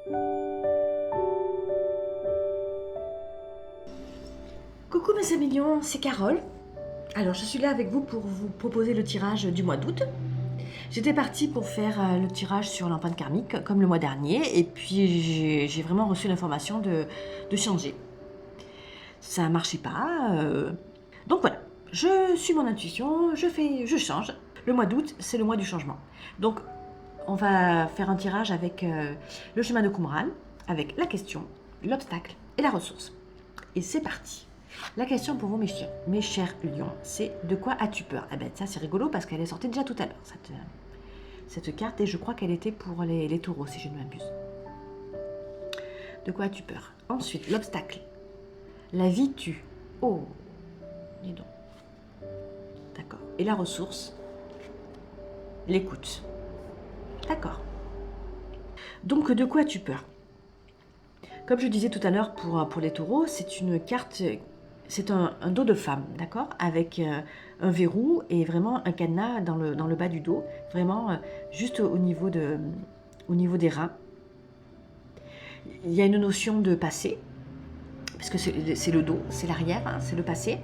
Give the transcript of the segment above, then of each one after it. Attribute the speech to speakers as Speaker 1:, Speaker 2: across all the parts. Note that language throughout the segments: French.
Speaker 1: Coucou mes amis lions, c'est Carole. Alors je suis là avec vous pour vous proposer le tirage du mois d'août. J'étais partie pour faire le tirage sur l'empreinte karmique comme le mois dernier et puis j'ai vraiment reçu l'information de changer. Ça marchait pas. Donc voilà, je suis mon intuition, je change. Le mois d'août, c'est le mois du changement. Donc on va faire un tirage avec le chemin de Qumran, avec la question, l'obstacle et la ressource. Et c'est parti. La question pour vous, mes chers lions, c'est de quoi as-tu peur? Eh bien, ça c'est rigolo parce qu'elle est sortie déjà tout à l'heure, cette carte, et je crois qu'elle était pour les taureaux, si je ne m'abuse. De quoi as-tu peur? Ensuite, l'obstacle. La vie tue. Oh, dis donc. D'accord. Et la ressource? L'écoute. D'accord. Donc, de quoi as-tu peur? Comme je disais tout à l'heure pour les taureaux, c'est une carte, c'est un dos de femme, d'accord? Avec un verrou et vraiment un cadenas dans le bas du dos, vraiment juste au niveau des reins. Il y a une notion de passé, parce que c'est le dos, c'est l'arrière, hein, c'est le passé.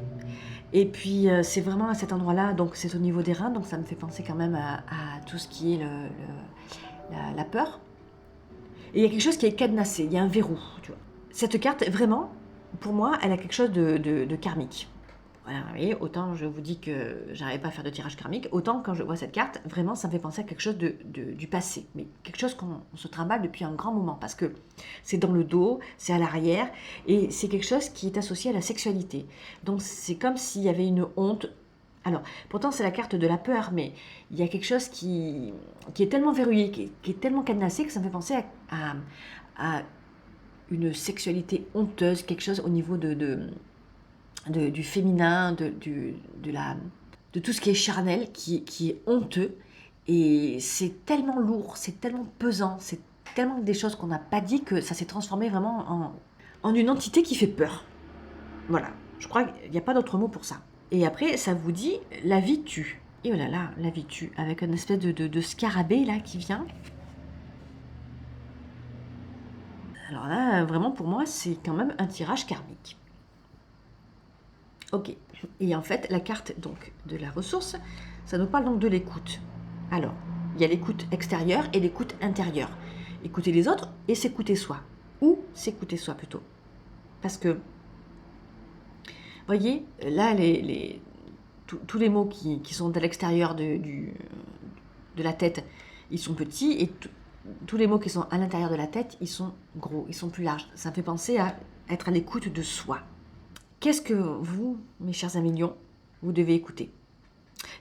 Speaker 1: Et puis c'est vraiment à cet endroit-là, donc c'est au niveau des reins, donc ça me fait penser quand même à tout ce qui est la peur. Et il y a quelque chose qui est cadenassé, il y a un verrou, tu vois. Cette carte, vraiment, pour moi, elle a quelque chose de karmique. Voilà, vous voyez, autant je vous dis que j'arrive pas à faire de tirage karmique, autant quand je vois cette carte, vraiment, ça me fait penser à quelque chose du passé. Mais quelque chose qu'on se trimballe depuis un grand moment, parce que c'est dans le dos, c'est à l'arrière, et c'est quelque chose qui est associé à la sexualité. Donc c'est comme s'il y avait une honte. Alors, pourtant c'est la carte de la peur, mais il y a quelque chose qui est tellement verrouillé, qui est tellement cadenassé, que ça me fait penser à une sexualité honteuse, quelque chose au niveau du féminin, de tout ce qui est charnel, qui est honteux. Et c'est tellement lourd, c'est tellement pesant, c'est tellement des choses qu'on n'a pas dit que ça s'est transformé vraiment en une entité qui fait peur. Voilà, je crois qu'il n'y a pas d'autre mot pour ça. Et après, ça vous dit, la vie tue. Et oh là là, la vie tue, avec une espèce de scarabée là qui vient. Alors là, vraiment pour moi, c'est quand même un tirage karmique. Ok. Et en fait, la carte donc de la ressource, ça nous parle donc de l'écoute. Alors, il y a l'écoute extérieure et l'écoute intérieure. Écouter les autres et s'écouter soi. Ou s'écouter soi plutôt. Parce que, voyez, là, tous les mots qui sont à l'extérieur de la tête, ils sont petits, et tous les mots qui sont à l'intérieur de la tête, ils sont gros, ils sont plus larges. Ça me fait penser à être à l'écoute de soi. Qu'est-ce que vous, mes chers amis lions, vous devez écouter?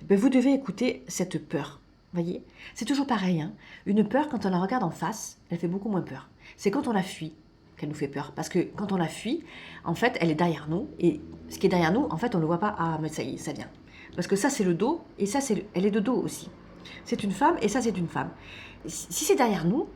Speaker 1: Vous devez écouter cette peur. Voyez, c'est toujours pareil, hein. Une peur, quand on la regarde en face, elle fait beaucoup moins peur. C'est quand on la fuit qu'elle nous fait peur. Parce que quand on la fuit, en fait, elle est derrière nous. Et ce qui est derrière nous, en fait, on ne le voit pas. Ah, mais ça y est, ça vient. Parce que ça, c'est le dos. Et ça, elle est de dos aussi. C'est une femme et ça, c'est une femme. Si c'est derrière nous,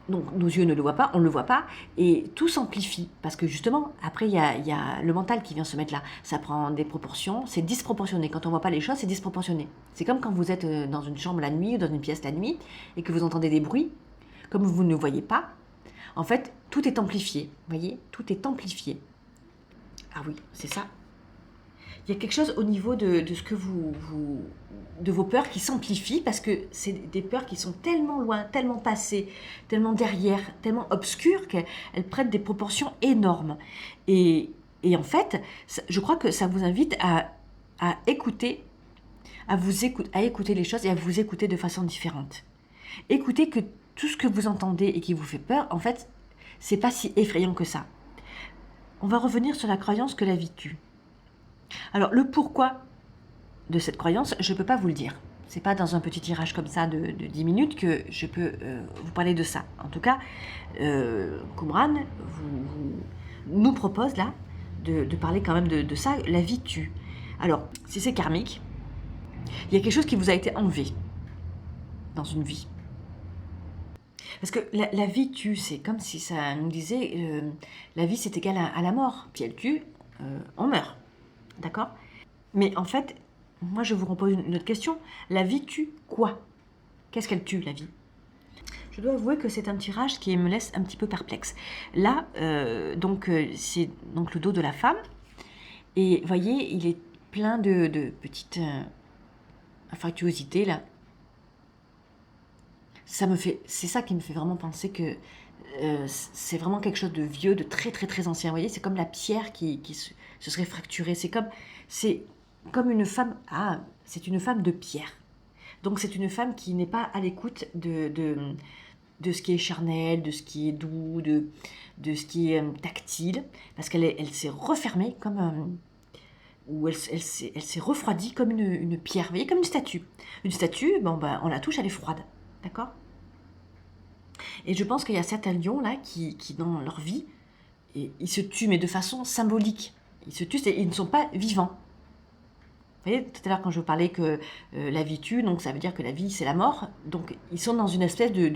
Speaker 1: donc nos yeux ne le voient pas, on ne le voit pas, et tout s'amplifie. Parce que justement, après, il y a le mental qui vient se mettre là. Ça prend des proportions, c'est disproportionné. Quand on ne voit pas les choses, c'est disproportionné. C'est comme quand vous êtes dans une chambre la nuit, ou dans une pièce la nuit, et que vous entendez des bruits, comme vous ne voyez pas, en fait, tout est amplifié. Vous voyez, tout est amplifié. Ah oui, c'est ça. Il y a quelque chose au niveau de ce que de vos peurs qui s'amplifient, parce que c'est des peurs qui sont tellement loin, tellement passées, tellement derrière, tellement obscures qu'elles prennent des proportions énormes. Et en fait, je crois que ça vous invite à écouter, à écouter les choses et à vous écouter de façon différente. Écoutez que tout ce que vous entendez et qui vous fait peur, en fait, c'est pas si effrayant que ça. On va revenir sur la croyance que la vie tue. Alors, le pourquoi de cette croyance, je ne peux pas vous le dire. Ce n'est pas dans un petit tirage comme ça de 10 minutes que je peux vous parler de ça. En tout cas, Qumran nous propose là de parler quand même de ça, la vie tue. Alors, si c'est karmique, il y a quelque chose qui vous a été enlevé dans une vie. Parce que la vie tue, c'est comme si ça nous disait, la vie c'est égal à la mort, puis elle tue, on meurt. D'accord? Mais en fait, moi je vous repose une autre question. La vie tue quoi? Qu'est-ce qu'elle tue, la vie? Je dois avouer que c'est un tirage qui me laisse un petit peu perplexe. Là, c'est donc le dos de la femme. Et voyez, il est plein de petites infractuosités là. C'est ça qui me fait vraiment penser que c'est vraiment quelque chose de vieux, de très très très ancien. Vous voyez, c'est comme la pierre qui se serait fracturée. C'est comme une femme. Ah, c'est une femme de pierre. Donc c'est une femme qui n'est pas à l'écoute de ce qui est charnel, de ce qui est doux, de ce qui est tactile, parce elle s'est refermée comme ou elle s'est refroidie comme une pierre, vous voyez, comme une statue. Une statue, on la touche, elle est froide, d'accord? Et je pense qu'il y a certains lions là qui dans leur vie, ils se tuent, mais de façon symbolique. Ils se tuent, ils ne sont pas vivants. Vous voyez, tout à l'heure quand je vous parlais que la vie tue, donc ça veut dire que la vie c'est la mort. Donc ils sont dans une espèce de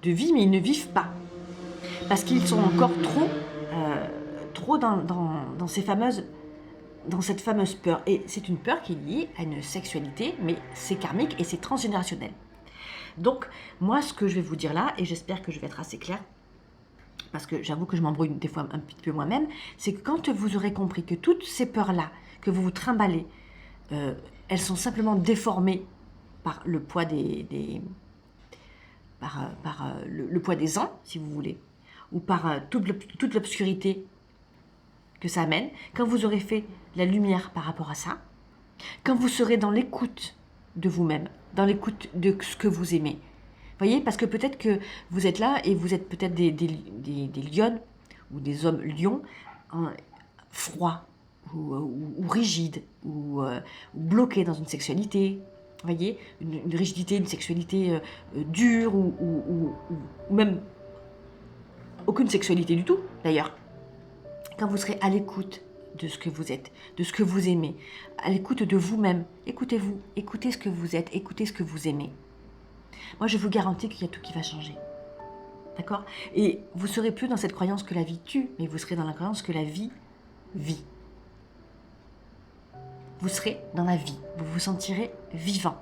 Speaker 1: vie, mais ils ne vivent pas. Parce qu'ils sont encore trop dans cette fameuse peur. Et c'est une peur qui est liée à une sexualité, mais c'est karmique et c'est transgénérationnel. Donc, moi, ce que je vais vous dire là, et j'espère que je vais être assez claire, parce que j'avoue que je m'embrouille des fois un petit peu moi-même, c'est que quand vous aurez compris que toutes ces peurs-là, que vous vous trimballez, elles sont simplement déformées par le poids le poids des ans, si vous voulez, ou par toute l'obscurité que ça amène, quand vous aurez fait la lumière par rapport à ça, quand vous serez dans l'écoute de vous-même, dans l'écoute de ce que vous aimez. Voyez, parce que peut-être que vous êtes là et vous êtes peut-être des lionnes ou des hommes lions froids ou rigides ou bloqués dans une sexualité. Voyez, une rigidité, une sexualité dure ou même aucune sexualité du tout, d'ailleurs. Quand vous serez à l'écoute de ce que vous êtes, de ce que vous aimez, à l'écoute de vous-même, écoutez-vous, écoutez ce que vous êtes, écoutez ce que vous aimez. Moi, je vous garantis qu'il y a tout qui va changer. D'accord? Et vous ne serez plus dans cette croyance que la vie tue, mais vous serez dans la croyance que la vie vit. Vous serez dans la vie, vous vous sentirez vivant.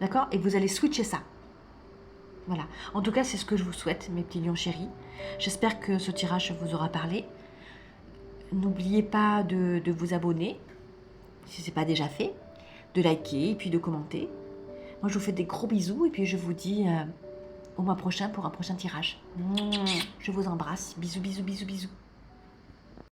Speaker 1: D'accord? Et vous allez switcher ça. Voilà. En tout cas, c'est ce que je vous souhaite, mes petits lions chéris. J'espère que ce tirage vous aura parlé. N'oubliez pas de vous abonner, si ce n'est pas déjà fait, de liker et puis de commenter. Moi, je vous fais des gros bisous et puis je vous dis au mois prochain pour un prochain tirage. Je vous embrasse. Bisous, bisous, bisous, bisous.